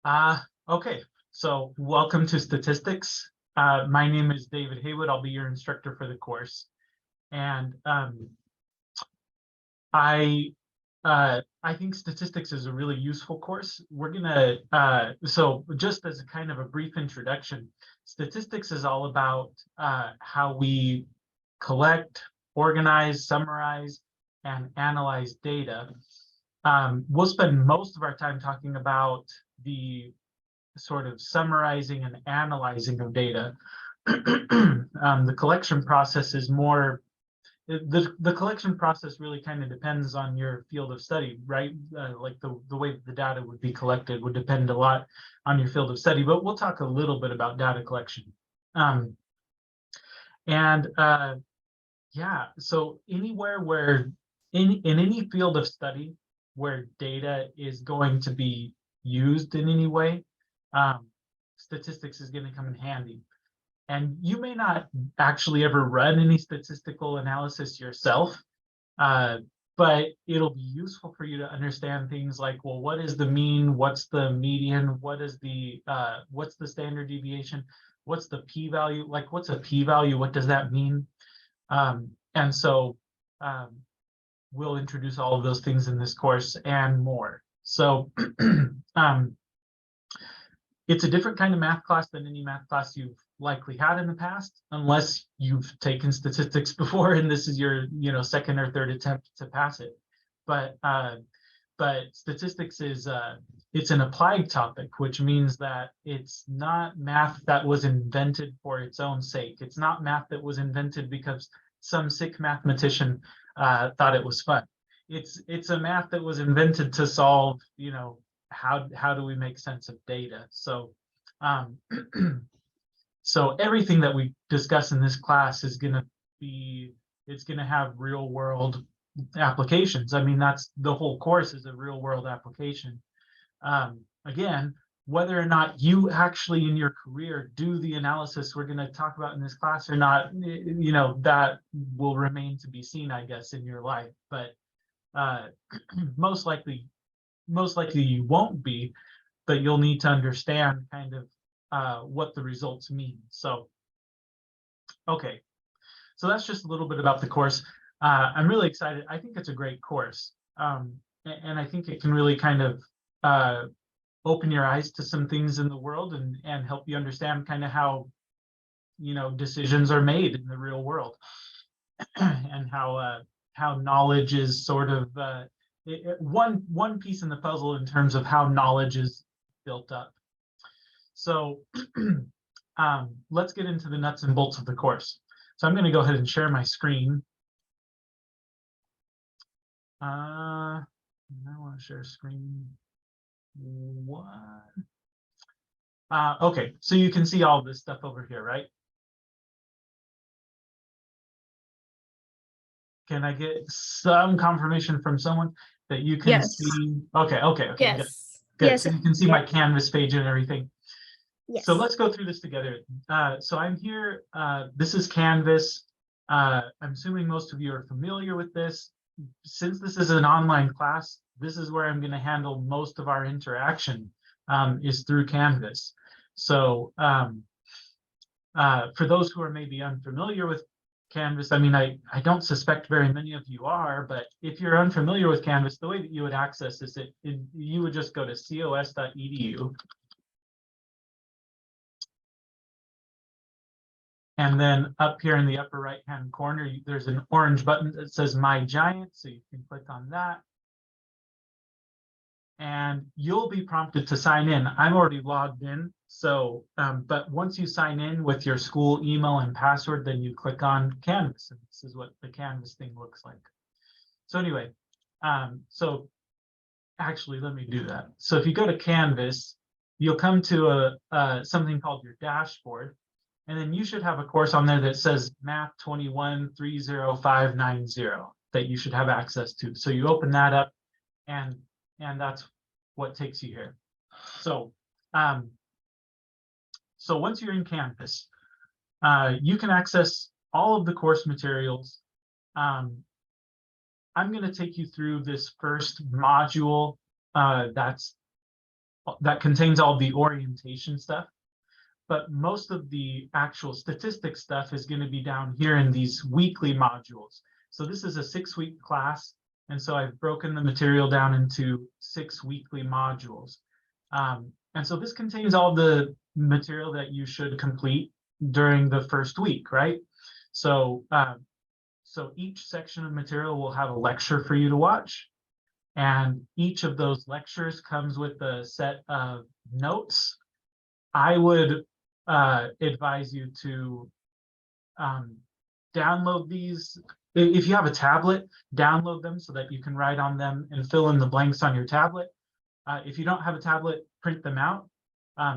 Okay, so welcome to statistics. My name is David Haywood. I'll be your instructor for the course. And I think statistics is a really useful course. We're gonna, so just as a kind of a brief introduction, statistics is all about how we collect, organize, summarize, and analyze data. We'll spend most of our time talking about the sort of summarizing and analyzing of data. The collection process is more, the collection process really kind of depends on your field of study, right? Like the way that the data would be collected would depend a lot on your field of study, but we'll talk a little bit about data collection. Yeah, so anywhere where, in any field of study where data is going to be used in any way, statistics is going to come in handy. And you may not actually ever run any statistical analysis yourself, but it'll be useful for you to understand things like, well, what is the mean? What's the median? What's the standard deviation? What's the p-value? Like, what's a p-value? What does that mean? And so we'll introduce all of those things in this course and more. So it's a different kind of math class than any math class you've likely had in the past, unless you've taken statistics before and this is your second or third attempt to pass it. But statistics is it's an applied topic, which means that it's not math that was invented for its own sake. It's not math that was invented because some sick mathematician thought it was fun. It's a math that was invented to solve, how do we make sense of data? So so everything that we discuss in this class is going to have real world applications. I mean, that's the whole course is a real world application. Again, whether or not you actually in your career do the analysis we're going to talk about in this class or not, that will remain to be seen, I guess, in your life. But most likely you won't be, but you'll need to understand kind of what the results mean. So, okay, so that's just a little bit about the course. I'm really excited. I think it's a great course, and I think it can really kind of open your eyes to some things in the world and help you understand kind of how decisions are made in the real world and how knowledge is sort of one piece in the puzzle in terms of how knowledge is built up. So let's get into the nuts and bolts of the course. So I'm going to go ahead and share my screen. I want to share screen one. Okay, so you can see all this stuff over here, right? Can I get some confirmation from someone that you can see? Okay, yes. Good. Yes. So you can see my Canvas page and everything. Yes. So let's go through this together. So I'm here. This is Canvas. I'm assuming most of you are familiar with this. Since this is an online class, this is where I'm going to handle most of our interaction is through Canvas. So for those who are maybe unfamiliar with Canvas, I mean, I don't suspect very many of you are, but if you're unfamiliar with Canvas, the way that you would access is you would just go to cos.edu. And then up here in the upper right-hand corner, there's an orange button that says My Giant, so you can click on that. And you'll be prompted to sign in. I'm already logged in, so but once you sign in with your school email and password, then you click on Canvas, and this is what the Canvas thing looks like. So anyway, so actually, let me do that. So if you go to Canvas, you'll come to something called your dashboard. And then you should have a course on there that says Math 21 30590 that you should have access to. So you open that up, and that's what takes you here. So so once you're in Canvas, you can access all of the course materials. I'm going to take you through this first module. That's that contains all the orientation stuff. But most of the actual statistics stuff is going to be down here in these weekly modules. So this is a 6-week class. And so I've broken the material down into 6 weekly modules. And so this contains all the material that you should complete during the first week, right? So, so each section of material will have a lecture for you to watch. And each of those lectures comes with a set of notes. I would advise you to download these. If you have a tablet, download them so that you can write on them and fill in the blanks on your tablet. If you don't have a tablet, print them out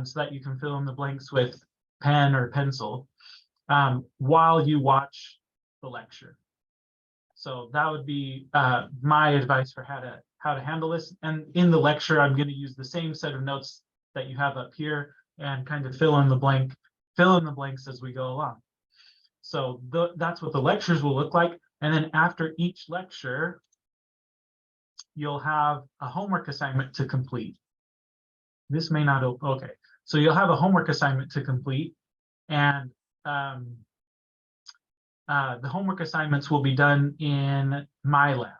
so that you can fill in the blanks with pen or pencil while you watch the lecture. So that would be my advice for how to handle this. And in the lecture, I'm going to use the same set of notes that you have up here and kind of fill in the blanks as we go along. So that's what the lectures will look like. And then after each lecture, you'll have a homework assignment to complete. This may not, okay. So you'll have a homework assignment to complete, and the homework assignments will be done in MyLab.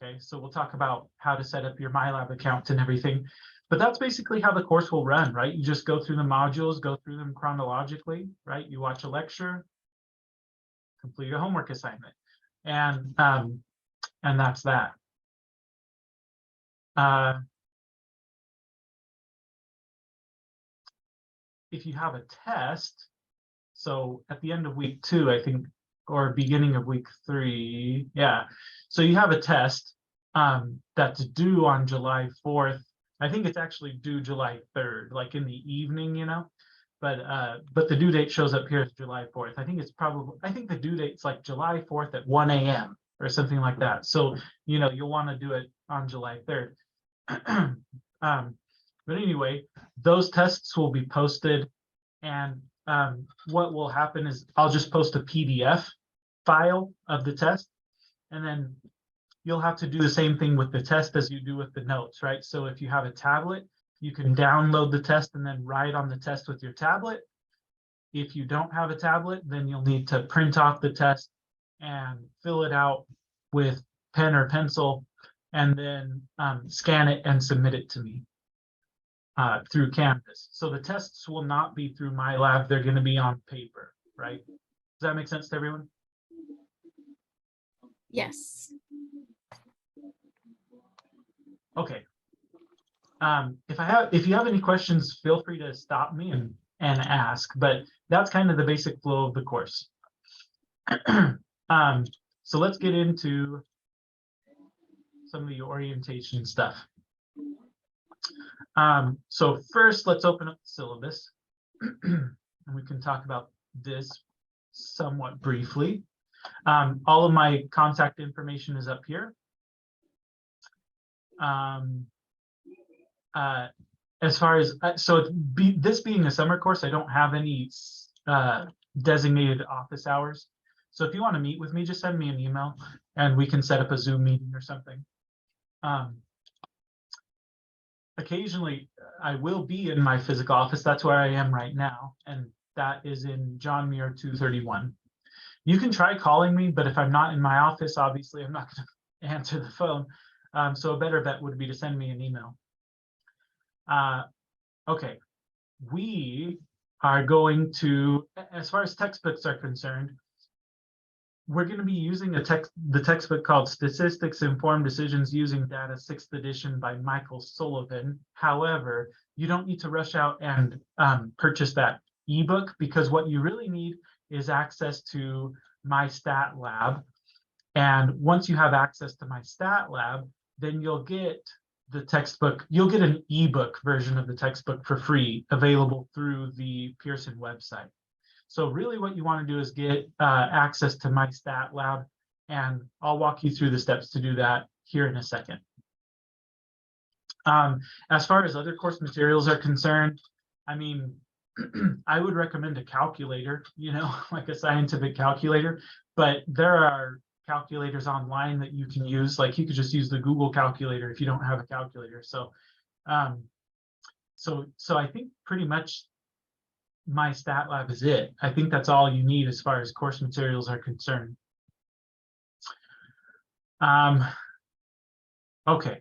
Okay, so we'll talk about how to set up your MyLab account and everything. But that's basically how the course will run, right? You just go through the modules, go through them chronologically, right? You watch a lecture, complete a homework assignment, and that's that. If you have a test, so at the end of week 2, I think, or beginning of week 3, yeah. So you have a test that's due on July 4th. I think it's actually due July 3rd, like in the evening, you know. But the due date shows up here as July 4th. I think the due date's like July 4th at 1 a.m. or something like that. So, you know, you'll want to do it on July 3rd. But anyway, those tests will be posted, and what will happen is I'll just post a PDF file of the test, and then you'll have to do the same thing with the test as you do with the notes, right? So if you have a tablet, you can download the test and then write on the test with your tablet. If you don't have a tablet, then you'll need to print off the test and fill it out with pen or pencil, and then scan it and submit it to me through Canvas. So the tests will not be through MyLab, they're going to be on paper, right? Does that make sense to everyone? Yes. Okay. If you have any questions, feel free to stop me and ask, but that's kind of the basic flow of the course. So let's get into some of the orientation stuff. So first, let's open up the syllabus, and we can talk about this somewhat briefly. All of my contact information is up here. As far as, this being a summer course, I don't have any designated office hours. So if you want to meet with me, just send me an email and we can set up a Zoom meeting or something. Occasionally, I will be in my physical office. That's where I am right now. And that is in John Muir 231. You can try calling me, but if I'm not in my office, obviously I'm not going to answer the phone. So a better bet would be to send me an email. Okay, we are going to, as far as textbooks are concerned, we're going to be using the textbook called Statistics Informed Decisions Using Data, 6th edition by Michael Sullivan. However, you don't need to rush out and purchase that ebook, because what you really need is access to MyLab. And once you have access to MyLab, then you'll get the textbook, you'll get an ebook version of the textbook for free, available through the Pearson website. So really what you want to do is get access to MyLab, and I'll walk you through the steps to do that here in a second. As far as other course materials are concerned, I mean, I would recommend a calculator, you know, like a scientific calculator, but there are calculators online that you can use. Like you could just use the Google calculator if you don't have a calculator. So So I think pretty much MyStatLab is it. I think that's all you need as far as course materials are concerned. Okay.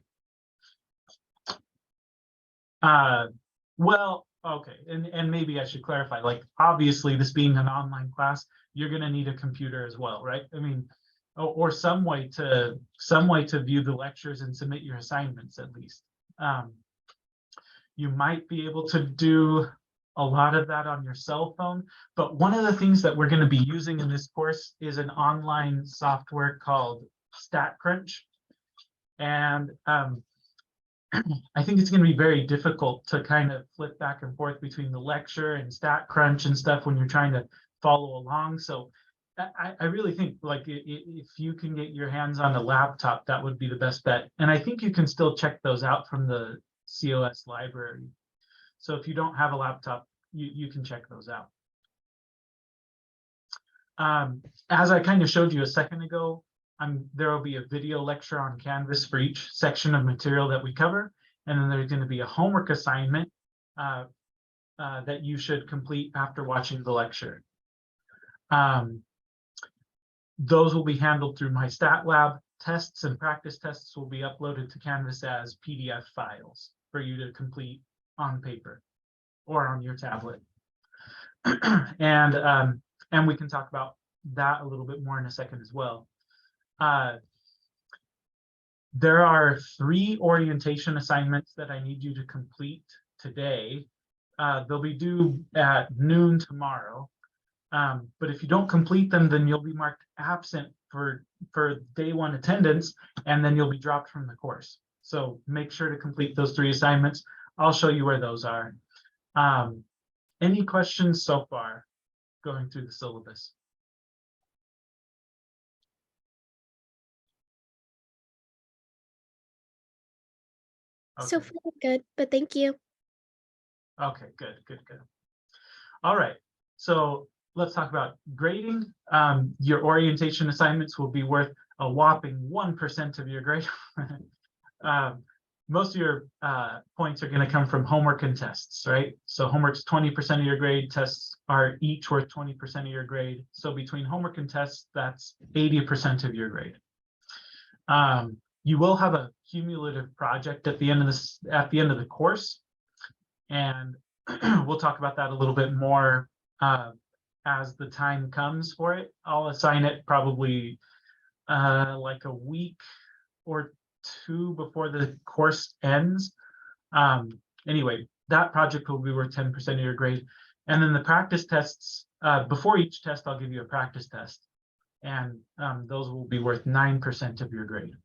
Well, okay, and maybe I should clarify, like, obviously this being an online class, you're gonna need a computer as well, right? I mean, or some way to view the lectures and submit your assignments at least. You might be able to do a lot of that on your cell phone, but one of the things that we're going to be using in this course is an online software called StatCrunch. And I think it's going to be very difficult to kind of flip back and forth between the lecture and StatCrunch and stuff when you're trying to follow along. So I really think, like, if you can get your hands on a laptop, that would be the best bet. And I think you can still check those out from the COS library. So if you don't have a laptop, you can check those out. As I kind of showed you a second ago, there will be a video lecture on Canvas for each section of material that we cover. And then there's going to be a homework assignment that you should complete after watching the lecture. Those will be handled through MyStatLab. Tests and practice tests will be uploaded to Canvas as PDF files for you to complete on paper or on your tablet. And we can talk about that a little bit more in a second as well. There are 3 orientation assignments that I need you to complete today. They'll be due at noon tomorrow. But if you don't complete them, then you'll be marked absent for day 1 attendance, and then you'll be dropped from the course. So make sure to complete those 3 assignments. I'll show you where those are. Any questions so far going through the syllabus? Okay. So far good, but thank you. Okay, good. All right, so let's talk about grading. Your orientation assignments will be worth a whopping 1% of your grade. Most of your points are going to come from homework and tests, right? So homework's 20% of your grade, tests are each worth 20% of your grade. So between homework and tests, that's 80% of your grade. You will have a cumulative project at the end of the course, and we'll talk about that a little bit more as the time comes for it. I'll assign it probably like a week or 2 before the course ends. Anyway, that project will be worth 10% of your grade. And then the practice tests, before each test, I'll give you a practice test. And those will be worth 9% of your grade.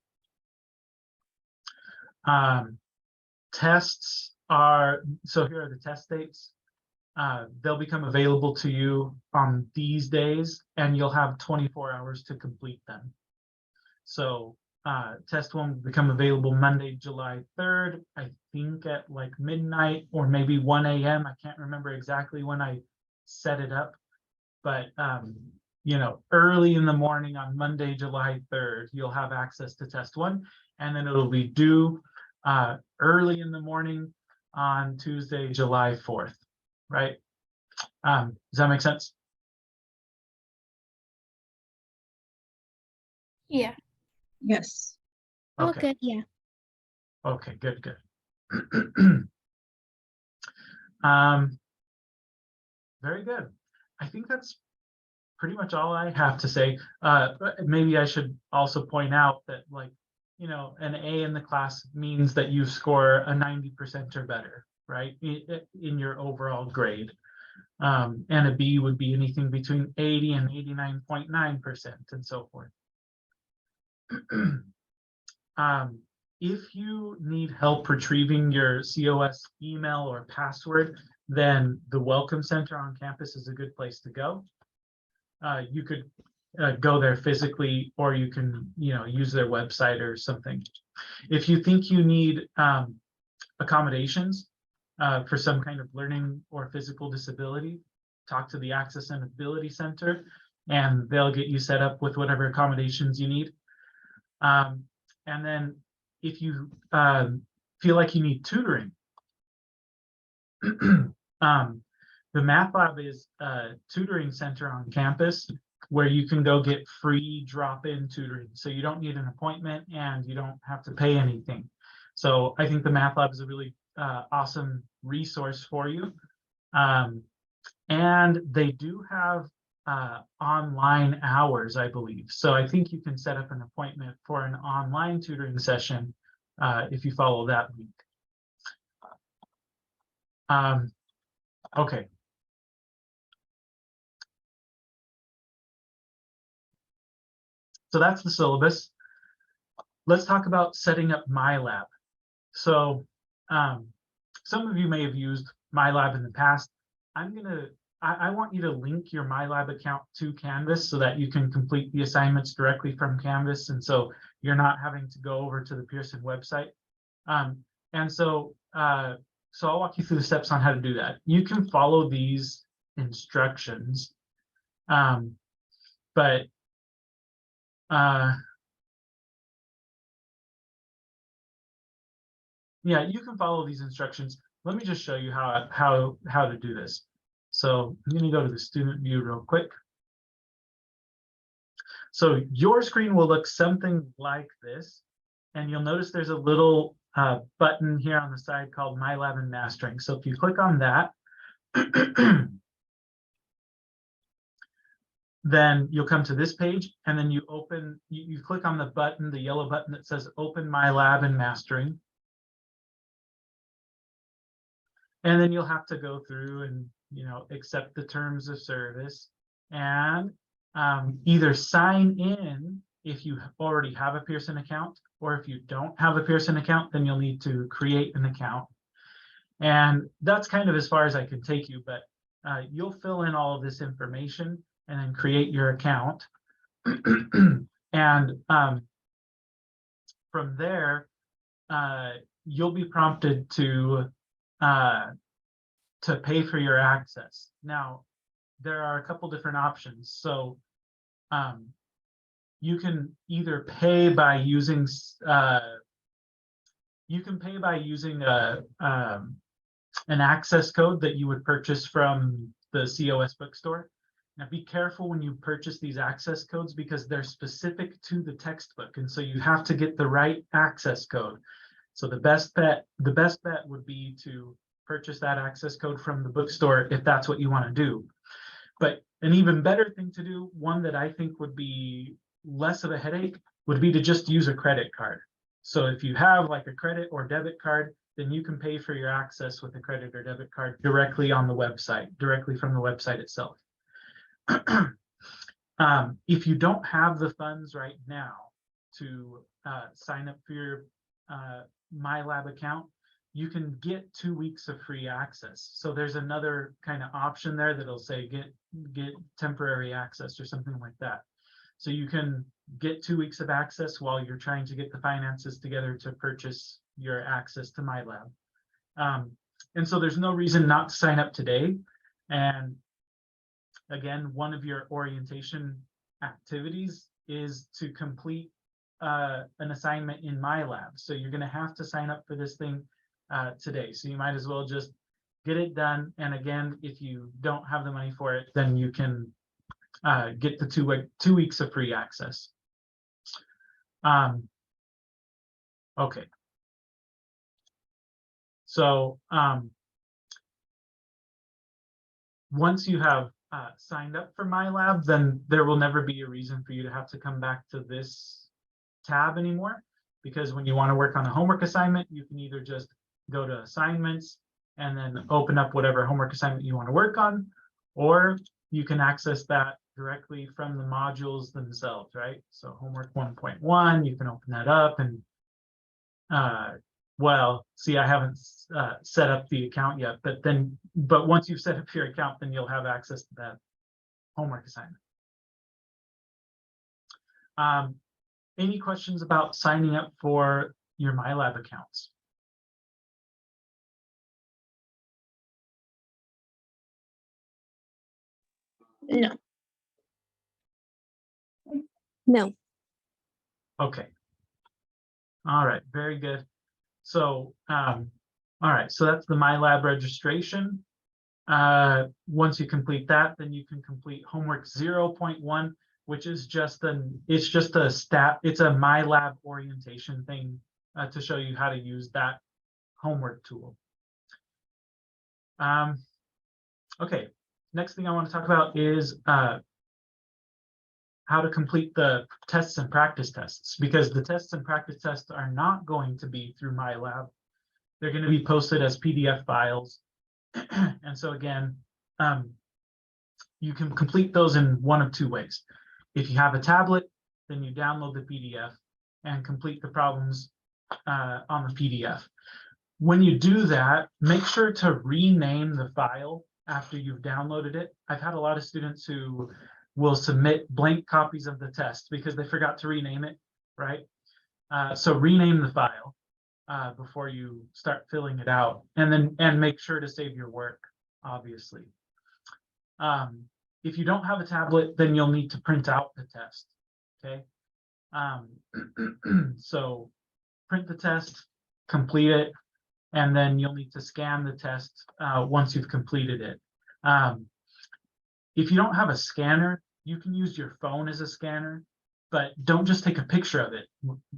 Tests are, so here are the test dates. They'll become available to you on these days, and you'll have 24 hours to complete them. So test 1 will become available Monday, July 3rd, I think at like midnight or maybe 1 a.m. I can't remember exactly when I set it up, but you know, early in the morning on Monday, July 3rd, you'll have access to test 1, and then it'll be due early in the morning on Tuesday, July 4th, right? Does that make sense? Yeah. Yes. Okay. Okay, yeah. Okay, good. Very good. I think that's pretty much all I have to say. Maybe I should also point out that, like, you know, an A in the class means that you score a 90% or better, right, in your overall grade. And a B would be anything between 80 and 89.9% and so forth. If you need help retrieving your COS email or password, then the Welcome Center on campus is a good place to go. You could go there physically, or you can, you know, use their website or something. If you think you need accommodations for some kind of learning or physical disability, talk to the Access and Ability Center, and they'll get you set up with whatever accommodations you need. And then if you feel like you need tutoring, The MyLab is a tutoring center on campus where you can go get free drop-in tutoring. So you don't need an appointment and you don't have to pay anything. So I think the MyLab is a really awesome resource for you. And they do have online hours, I believe. So I think you can set up an appointment for an online tutoring session if you follow that link. Okay. So that's the syllabus. Let's talk about setting up MyLab. So some of you may have used MyLab in the past. I want you to link your MyLab account to Canvas so that you can complete the assignments directly from Canvas. And so you're not having to go over to the Pearson website. So I'll walk you through the steps on how to do that. You can follow these instructions, yeah, you can follow these instructions. Let me just show you how to do this. So I'm going to go to the student view real quick. So your screen will look something like this, and you'll notice there's a little button here on the side called MyLab and Mastering. So if you click on that, then you'll come to this page, and then you click on the button, the yellow button that says Open MyLab and Mastering. And then you'll have to go through and, accept the terms of service and either sign in if you already have a Pearson account, or if you don't have a Pearson account, then you'll need to create an account. And that's kind of as far as I can take you, but you'll fill in all of this information and then create your account. And from there, you'll be prompted to pay for your access. Now, there are a couple different options. So you can either pay by using an access code that you would purchase from the COS bookstore. Now, be careful when you purchase these access codes because they're specific to the textbook, and so you have to get the right access code. So the best bet would be to purchase that access code from the bookstore if that's what you want to do. But an even better thing to do, one that I think would be less of a headache, would be to just use a credit card. So if you have like a credit or debit card, then you can pay for your access with a credit or debit card directly on the website, directly from the website itself. If you don't have the funds right now to sign up for your MyLab account, you can get 2 weeks of free access. So there's another kind of option there that'll say get temporary access or something like that. So you can get 2 weeks of access while you're trying to get the finances together to purchase your access to MyLab. And so there's no reason not to sign up today. And again, one of your orientation activities is to complete an assignment in MyLab. So you're going to have to sign up for this thing today. So you might as well just get it done. And again, if you don't have the money for it, then you can get the 2 weeks of free access. Okay. So once you have signed up for MyLab, then there will never be a reason for you to have to come back to this tab anymore, because when you want to work on a homework assignment, you can either just go to assignments and then open up whatever homework assignment you want to work on, or you can access that directly from the modules themselves, right? So homework 1.1, you can open that up and well, see, I haven't set up the account yet, but once you've set up your account, then you'll have access to that homework assignment. Any questions about signing up for your MyLab accounts? No. No. Okay. All right, very good. So All right, so that's the MyLab registration. Once you complete that, then you can complete homework 0.1, which is just it's a MyLab orientation thing to show you how to use that homework tool. Okay, next thing I want to talk about is how to complete the tests and practice tests, because the tests and practice tests are not going to be through MyLab. They're going to be posted as PDF files. And so again, you can complete those in one of two ways. If you have a tablet, then you download the PDF and complete the problems on the PDF. When you do that, make sure to rename the file after you've downloaded it. I've had a lot of students who will submit blank copies of the test because they forgot to rename it, right? So rename the file before you start filling it out, and make sure to save your work, obviously. If you don't have a tablet, then you'll need to print out the test, okay? So print the test, complete it, and then you'll need to scan the test once you've completed it. If you don't have a scanner, you can use your phone as a scanner, but don't just take a picture of it,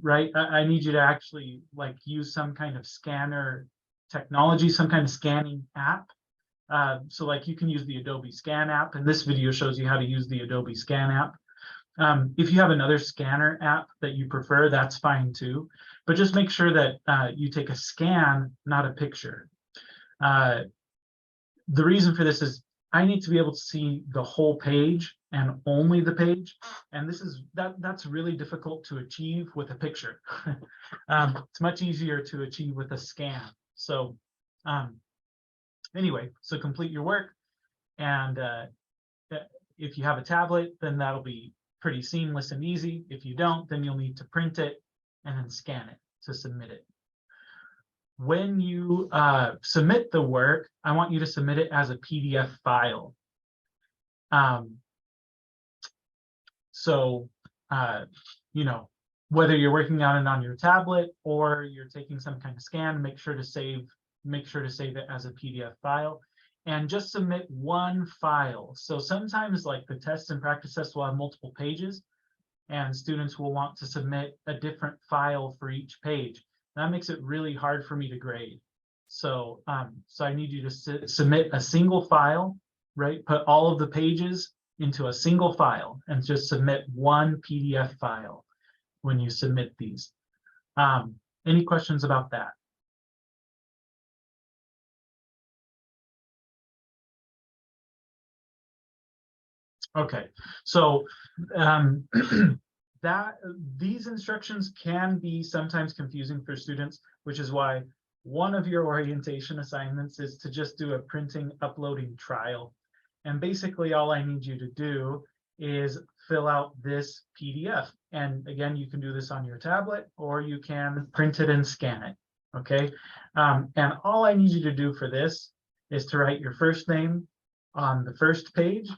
right? I need you to actually like use some kind of scanner technology, some kind of scanning app. So like you can use the Adobe Scan app, and this video shows you how to use the Adobe Scan app. If you have another scanner app that you prefer, that's fine too, but just make sure that you take a scan, not a picture. The reason for this is I need to be able to see the whole page and only the page, and that's really difficult to achieve with a picture. It's much easier to achieve with a scan. So anyway, so complete your work, and if you have a tablet, then that'll be pretty seamless and easy. If you don't, then you'll need to print it and then scan it to submit it. When you submit the work, I want you to submit it as a PDF file. So, you know, whether you're working on it on your tablet or you're taking some kind of scan, make sure to save it as a PDF file, and just submit one file. So sometimes like the tests and practice tests will have multiple pages, and students will want to submit a different file for each page. That makes it really hard for me to grade. So, so I need you to submit a single file, right? Put all of the pages into a single file and just submit one PDF file when you submit these. Any questions about that? Okay, so these instructions can be sometimes confusing for students, which is why one of your orientation assignments is to just do a printing uploading trial. And basically all I need you to do is fill out this PDF. And again, you can do this on your tablet or you can print it and scan it, okay? And all I need you to do for this is to write your first name on the first page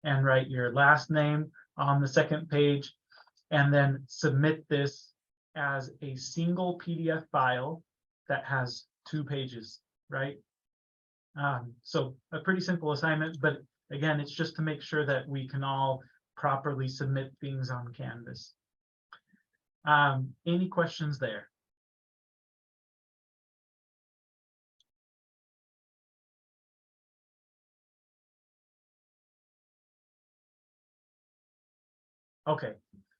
and write your last name on the second page, and then submit this as a single PDF file that has 2 pages, right? So a pretty simple assignment, but again, it's just to make sure that we can all properly submit things on Canvas. Any questions there? Okay,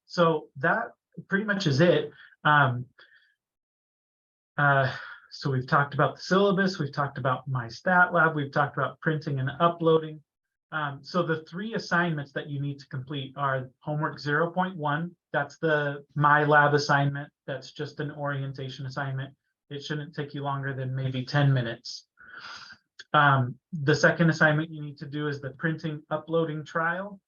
so that pretty much is it. So we've talked about the syllabus, we've talked about MyLab, we've talked about printing and uploading. So the 3 assignments that you need to complete are homework 0.1. That's the MyLab assignment. That's just an orientation assignment. It shouldn't take you longer than maybe 10 minutes. The second assignment you need to do is the printing uploading trial,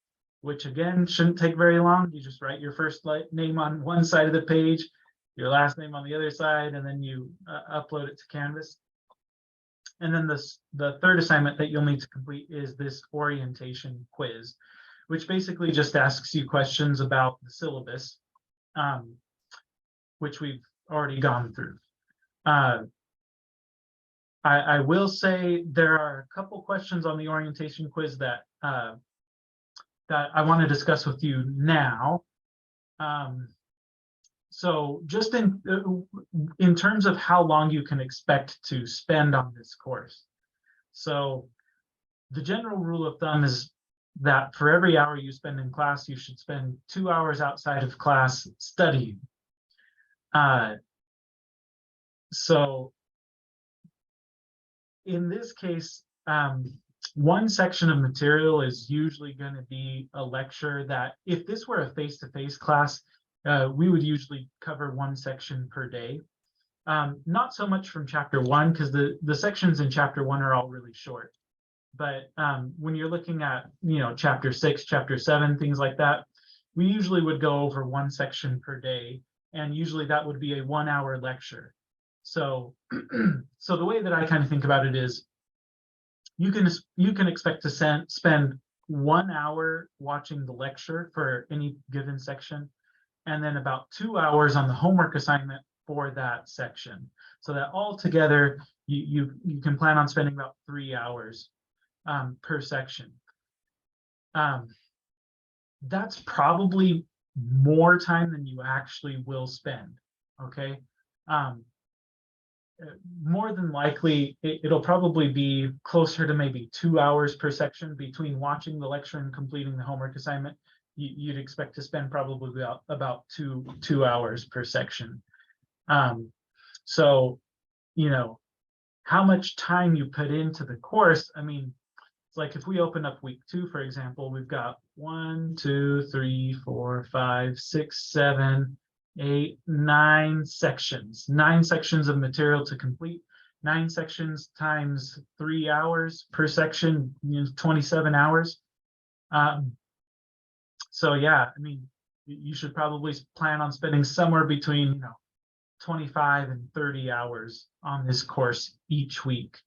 which again shouldn't take very long. You just write your first name on one side of the page, your last name on the other side, and then you upload it to Canvas. And then the third assignment that you'll need to complete is this orientation quiz, which basically just asks you questions about the syllabus, which we've already gone through. I will say there are a couple questions on the orientation quiz that that I want to discuss with you now. So just in terms of how long you can expect to spend on this course. So the general rule of thumb is that for every hour you spend in class, you should spend 2 hours outside of class studying. So in this case, one section of material is usually going to be a lecture that, if this were a face-to-face class, we would usually cover one section per day. Not so much from chapter 1, because the sections in chapter 1 are all really short. But when you're looking at, chapter 6, chapter 7, things like that, we usually would go over one section per day, and usually that would be a 1-hour lecture. So, so the way that I kind of think about it is, you can expect to spend 1 hour watching the lecture for any given section, and then about 2 hours on the homework assignment for that section. So that all together, you can plan on spending about 3 hours per section. That's probably more time than you actually will spend. Okay. More than likely, it'll probably be closer to maybe 2 hours per section between watching the lecture and completing the homework assignment. You'd expect to spend probably about two hours per section. So, how much time you put into the course, I mean, it's like if we open up week 2, for example, we've got 1, 2, 3, 4, 5, 6, 7, 8, 9 sections. 9 sections of material to complete. 9 sections times 3 hours per section, 27 hours. So yeah, I mean, you should probably plan on spending somewhere between 25 and 30 hours on this course each week.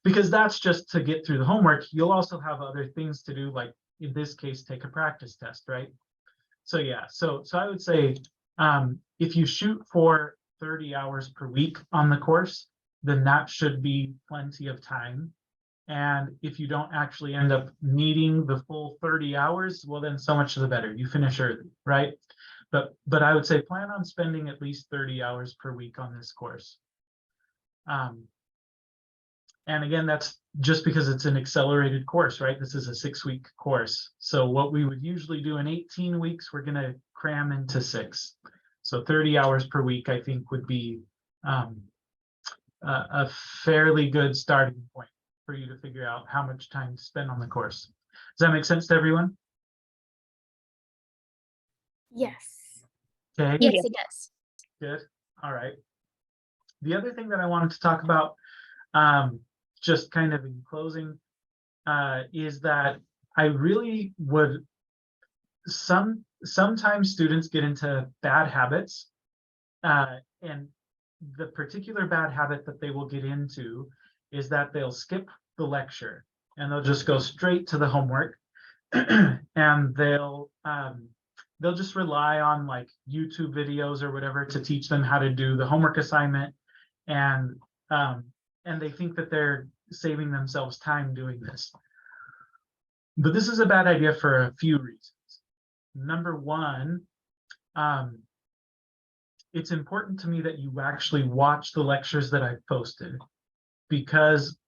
Because that's just to get through the homework. You'll also have other things to do, like in this case, take a practice test, right? So yeah, so I would say if you shoot for 30 hours per week on the course, then that should be plenty of time. And if you don't actually end up needing the full 30 hours, well, then so much the better. You finish early, right? But I would say plan on spending at least 30 hours per week on this course. And again, that's just because it's an accelerated course, right? This is a 6-week course. So what we would usually do in 18 weeks, we're going to cram into 6. So 30 hours per week, I think, would be a fairly good starting point for you to figure out how much time to spend on the course. Does that make sense to everyone? Yes. Okay. Yes, it does. Good. All right. The other thing that I wanted to talk about, just kind of in closing, is that I really would, sometimes students get into bad habits, and the particular bad habit that they will get into is that they'll skip the lecture and they'll just go straight to the homework, and they'll just rely on like YouTube videos or whatever to teach them how to do the homework assignment, and they think that they're saving themselves time doing this. But this is a bad idea for a few reasons. Number one, it's important to me that you actually watch the lectures that I've posted, because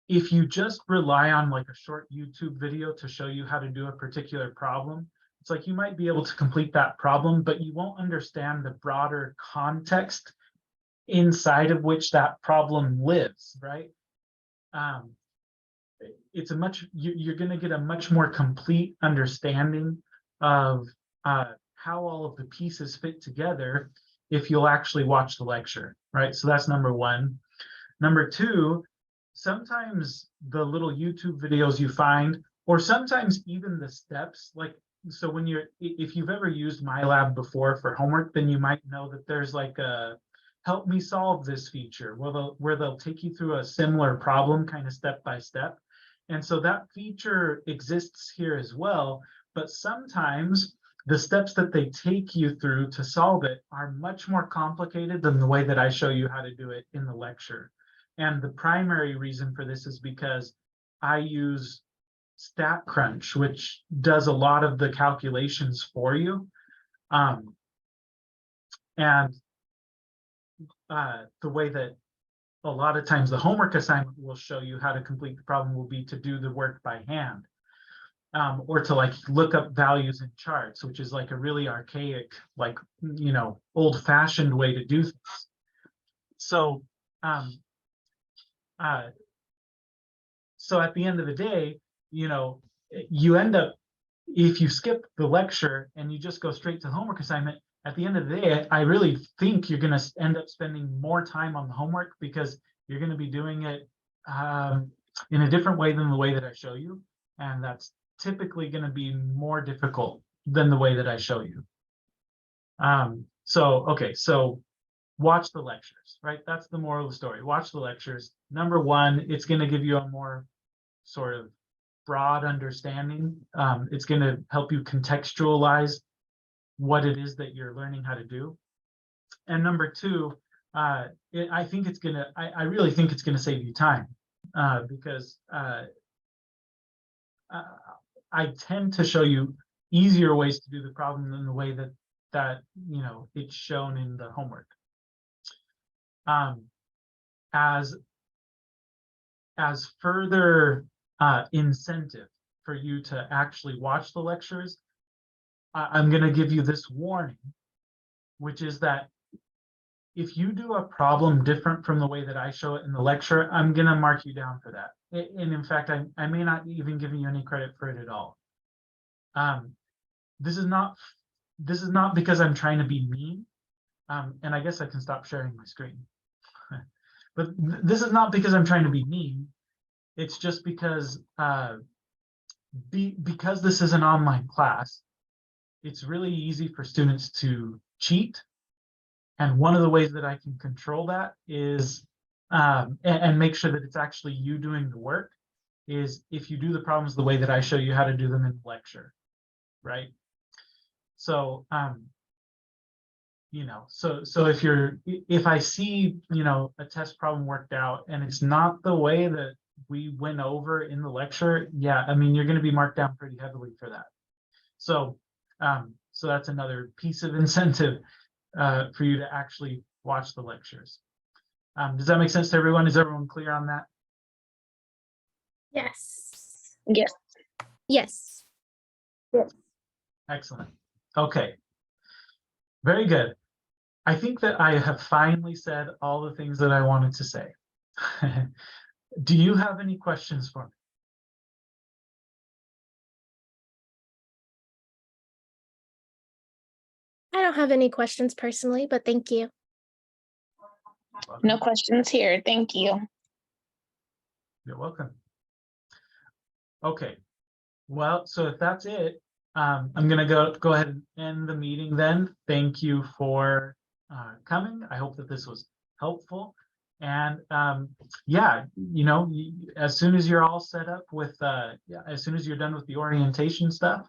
if you just rely on like a short YouTube video to show you how to do a particular problem, it's like you might be able to complete that problem, but you won't understand the broader context inside of which that problem lives, right? It's you're going to get a much more complete understanding of how all of the pieces fit together if you'll actually watch the lecture, right? So that's number one. Number two, sometimes the little YouTube videos you find, or sometimes even the steps, like, so when if you've ever used MyLab before for homework, then you might know that there's like a help me solve this feature where they'll take you through a similar problem kind of step by step. And so that feature exists here as well, but sometimes the steps that they take you through to solve it are much more complicated than the way that I show you how to do it in the lecture. And the primary reason for this is because I use StatCrunch, which does a lot of the calculations for you. And the way that a lot of times the homework assignment will show you how to complete the problem will be to do the work by hand. Or to like look up values in charts, which is like a really archaic, like, you know, old-fashioned way to do things. So, so at the end of the day, you know, you end up, if you skip the lecture and you just go straight to the homework assignment, at the end of the day, I really think you're going to end up spending more time on the homework because you're going to be doing it in a different way than the way that I show you. And that's typically going to be more difficult than the way that I show you. Okay, so watch the lectures, right? That's the moral of the story. Watch the lectures. Number one, it's going to give you a more sort of broad understanding. It's going to help you contextualize what it is that you're learning how to do. And number two, I think it's going to, I really think it's going to save you time because I tend to show you easier ways to do the problem than the way that you know it's shown in the homework. As further incentive for you to actually watch the lectures, I'm going to give you this warning, which is that if you do a problem different from the way that I show it in the lecture, I'm going to mark you down for that. And in fact, I may not even give you any credit for it at all. This is not because I'm trying to be mean. And I guess I can stop sharing my screen. But this is not because I'm trying to be mean. It's just because because this is an online class, it's really easy for students to cheat. And one of the ways that I can control that is and make sure that it's actually you doing the work is if you do the problems the way that I show you how to do them in the lecture, right? So you know, so if I see, you know, a test problem worked out and it's not the way that we went over in the lecture, yeah, I mean, you're going to be marked down pretty heavily for that. So so that's another piece of incentive for you to actually watch the lectures. Does that make sense to everyone? Is everyone clear on that? Yes. Yes. Yes. Excellent. Okay. Very good. I think that I have finally said all the things that I wanted to say. Do you have any questions for me? I don't have any questions personally, but thank you. No questions here. Thank you. You're welcome. Okay. Well, so if that's it, I'm going to go ahead and end the meeting then. Thank you for coming. I hope that this was helpful. And yeah, you know, as soon as you're all set up with, as soon as you're done with the orientation stuff,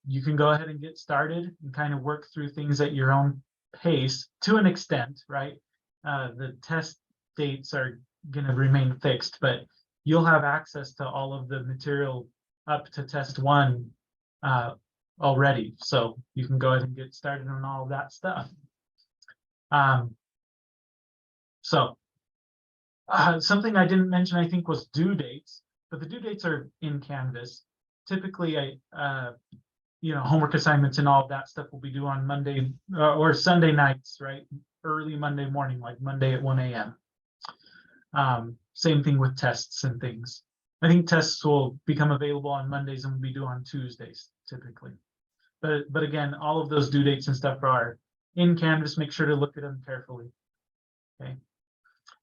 you can go ahead and get started and kind of work through things at your own pace to an extent, right? The test dates are going to remain fixed, but you'll have access to all of the material up to test 1 already. So you can go ahead and get started on all of that stuff. Something I didn't mention, I think, was due dates, but the due dates are in Canvas. Typically, you know, homework assignments and all of that stuff will be due on Monday or Sunday nights, right? Early Monday morning, like Monday at 1 a.m. Same thing with tests and things. I think tests will become available on Mondays and will be due on Tuesdays, typically. But again, all of those due dates and stuff are in Canvas. Make sure to look at them carefully. Okay.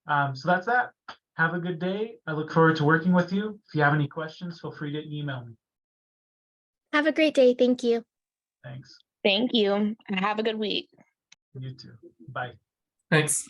So that's that. Have a good day. I look forward to working with you. If you have any questions, feel free to email me. Have a great day. Thank you. Thanks. Thank you. Have a good week. You too. Bye. Thanks.